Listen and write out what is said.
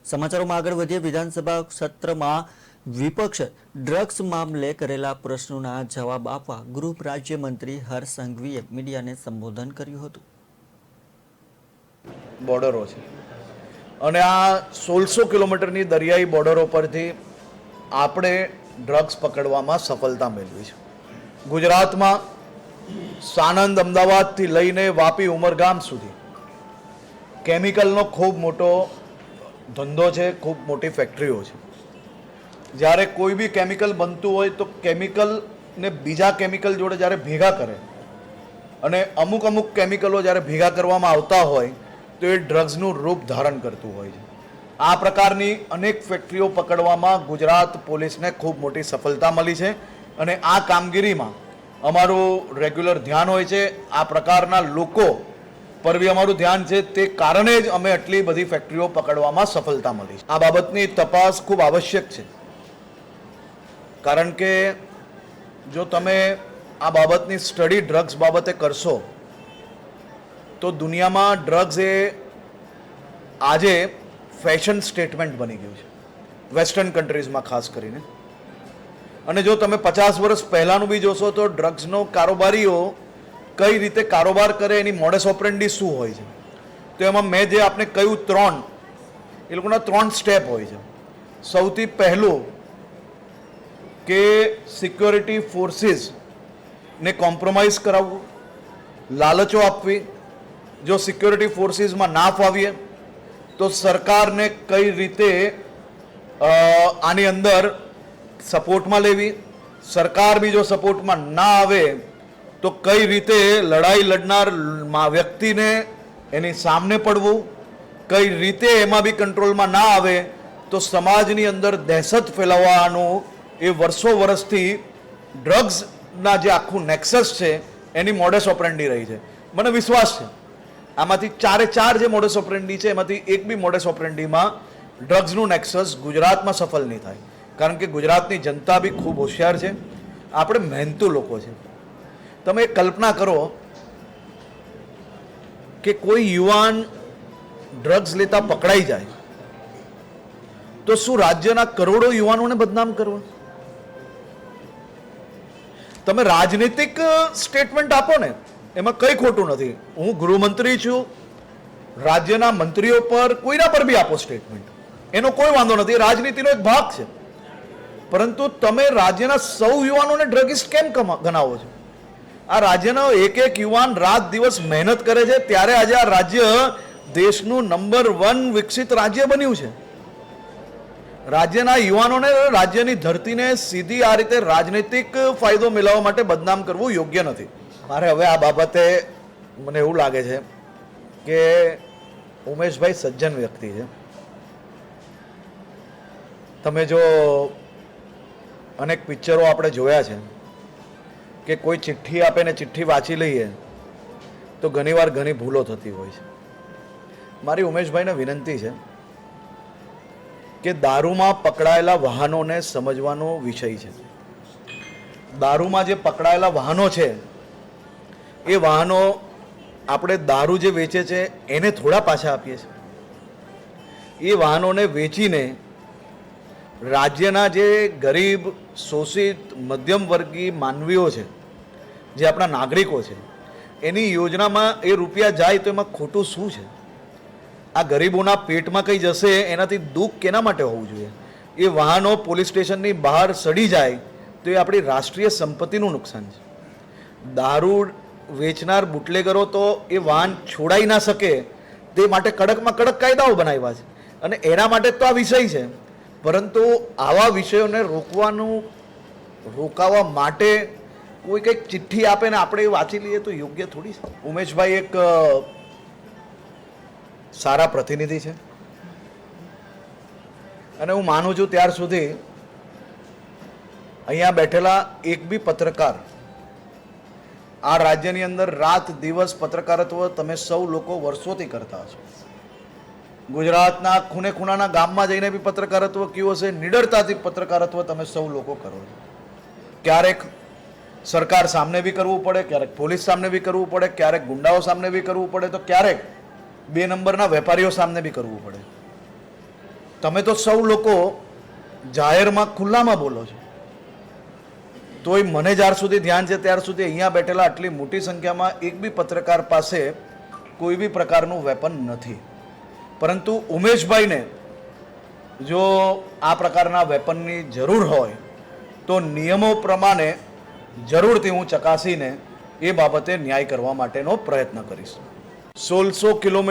સમાચારોમાં આગળ વધીએ. વિધાનસભા સત્રમાં વિપક્ષ ડ્રગ્સ મામલે કરેલા પ્રશ્નોના જવાબ આપવા ગૃહ રાજ્યમંત્રી હર્ષ સંઘવીએ મીડિયાને સંબોધન કર્યું હતું. બોર્ડરો છે અને આ 1600 કિલોમીટરની દરિયાઈ બોર્ડરો પરથી આપણે ડ્રગ્સ પકડવામાં સફળતા મેળવી છે. ગુજરાતમાં સાણંદ, અમદાવાદથી લઈને વાપી, ઉમરગામ સુધી કેમિકલનો ખૂબ મોટો ધંધો છે, ખૂબ મોટી ફેક્ટરીઓ છે. જ્યારે કોઈ બી કેમિકલ બનતું હોય તો કેમિકલને બીજા કેમિકલ જોડે જ્યારે ભેગા કરે અને અમુક કેમિકલો જ્યારે ભેગા કરવામાં આવતા હોય તો એ ડ્રગ્સનું રૂપ ધારણ કરતું હોય છે. આ પ્રકારની અનેક ફેક્ટરીઓ પકડવામાં ગુજરાત પોલીસને ખૂબ મોટી સફળતા મળી છે અને આ કામગીરીમાં અમારું રેગ્યુલર ધ્યાન હોય છે. આ પ્રકારના લોકો પર બી અમારું ધ્યાન છે. તે કારણે જ અમે આટલી બધી ફેક્ટરીઓ પકડવામાં સફળતા મળી છે. આ બાબતની તપાસ ખૂબ આવશ્યક છે, કારણ કે જો તમે આ બાબતની સ્ટડી ડ્રગ્સ બાબતે કરશો તો દુનિયામાં ડ્રગ્સ એ આજે ફેશન સ્ટેટમેન્ટ બની ગયું છે, વેસ્ટર્ન કન્ટ્રીઝમાં ખાસ કરીને. અને જો તમે 50 વર્ષ પહેલાંનું બી જોશો તો ડ્રગ્સનો કારોબારીઓ કઈ રીતે કારોબાર કરે, એની મોડસ ઓપરેન્ડી શું હોય છે, તો એમાં મેં જે આપને કહ્યું એ લોકોના 3 સ્ટેપ હોય છે. સૌથી પહેલું કે સિક્યોરિટી ફોર્સિસને કોમ્પ્રોમાઇઝ કરાવવું, લાલચો આપવી. જો સિક્યોરિટી ફોર્સિસમાં ના ફાવીએ તો સરકારને કઈ રીતે આની અંદર સપોર્ટમાં લેવી, સરકાર બી જો સપોર્ટમાં ના આવે તો કઈ રીતે લડાઈ લડનાર વ્યક્તિને એની સામે પડવું, કઈ રીતે એમાં બી કંટ્રોલમાં ના આવે તો સમાજની અંદર દહેશત ફેલાવવાનું એ વર્ષોથી ડ્રગ્સના જે આખું નેક્સસ છે એની મોડસ ઓપરેન્ડી રહી છે. મને વિશ્વાસ છે આમાંથી 4 જે મોડસ ઓપરેન્ડી છે એમાંથી એક બી મોડસ ઓપરેન્ડીમાં ડ્રગ્સનું નેક્સસ ગુજરાતમાં સફળ નહીં થાય, કારણ કે ગુજરાતની જનતા બી ખૂબ હોશિયાર છે. આપણે મહેનતુ લોકો છે. તમે કલ્પના કરો કે કોઈ યુવાન ડ્રગ્સ લેતા પકડાઈ જાય તો શું રાજ્યના કરોડો યુવાનોને બદનામ કરવા? તમે રાજનીતિક સ્ટેટમેન્ટ આપો ને, એમાં કંઈ ખોટું નથી. હું ગૃહમંત્રી છું, રાજ્યના મંત્રીઓ પર કોઈના પર બી આપો સ્ટેટમેન્ટ, એનો કોઈ વાંધો નથી, રાજનીતિનો એક ભાગ છે. પરંતુ તમે રાજ્યના સૌ યુવાનોને ડ્રગિસ્ટ કેમ ગણાવો છો? આ રાજ્યનો એક યુવાન રાત દિવસ મહેનત કરે છે, ત્યારે આજે આ રાજ્ય દેશનું નંબર 1 વિકસિત રાજ્ય બન્યું છે. રાજ્યના યુવાનોને, રાજ્યની ધરતીને સીધી આ રીતે રાજનૈતિક ફાયદો મેળવવા માટે બદનામ કરવું યોગ્ય નથી. મારે હવે આ બાબતે મને એવું લાગે છે કે ઉમેશભાઈ સજ્જન વ્યક્તિ છે. તમે જો અનેક પિક્ચરો આપણે જોયા છે કે કોઈ ચિઠ્ઠી આપે ને ચિઠ્ઠી વાંચી લઈએ તો ઘણીવાર ઘણી ભૂલો થતી હોય છે. મારી ઉમેશભાઈને વિનંતી છે કે દારૂમાં પકડાયેલા વાહનોને સમજવાનો વિષય છે. દારૂમાં જે પકડાયેલા વાહનો છે એ વાહનો આપણે દારૂ જે વેચે છે એને થોડા પાછા આપીએ છીએ. એ વાહનોને વેચીને રાજ્યના જે ગરીબ, શોષિત, મધ્યમ વર્ગીય માનવીઓ છે, જે આપણા નાગરિકો છે, એની યોજનામાં એ રૂપિયા જાય તો એમાં ખોટું શું છે? આ ગરીબોના પેટમાં કંઈ જશે એનાથી દુઃખ કેના માટે હોવું જોઈએ? એ વાહનો પોલીસ સ્ટેશનની બહાર સડી જાય તો એ આપણી રાષ્ટ્રીય સંપત્તિનું નુકસાન છે. દારૂ વેચનાર બુટલેગરો તો એ વાહન છોડાઈ ના શકે તે માટે કડકમાં કડક કાયદાઓ બનાવ્યા છે અને એના માટે તો આ વિષય છે. પરંતુ આવા વિષયોને રોકાવા માટે કોઈ કંઈક ચિઠ્ઠી આપે ને આપણે એ વાંચી લઈએ તો યોગ્ય થોડી છે. ઉમેશભાઈ એક સારા પ્રતિનિધિ છે અને હું માનું છું ત્યાર સુધી અહીંયા બેઠેલા એક બી પત્રકાર, આ રાજ્યની અંદર રાત દિવસ પત્રકારત્વ તમે સૌ લોકો વર્ષોથી કરતા હશો. ગુજરાતના ખૂણે ખૂણાના ગામમાં જઈને બી પત્રકારત્વ કયું હશે, નિડરતાથી પત્રકારત્વ તમે સૌ લોકો કરો છો. ક્યારેક સરકાર સામે બી કરવું પડે, ક્યારેક પોલીસ સામે બી કરવું પડે, ક્યારેક ગુંડાઓ સામે બી કરવું પડે, તો ક્યારેક 2 નંબરના વેપારીઓ સામે બી કરવું પડે. તમે તો સૌ લોકો જાહેરમાં ખુલ્લામાં બોલો છો, તોય મને જ્યાર સુધી ધ્યાન છે ત્યાર સુધી અહીંયા બેઠેલા આટલી મોટી સંખ્યામાં એક બી પત્રકાર પાસે કોઈ બી પ્રકારનું વેપન નથી. પરંતુ ઉમેશભાઈને જો આ પ્રકારના વેપનની જરૂર હોય તો નિયમો પ્રમાણે જરૂરથી હું ચકાસીને એ બાબતે ન્યાય કરવા માટેનો પ્રયત્ન કરીશ. 1600 કિલોમીટર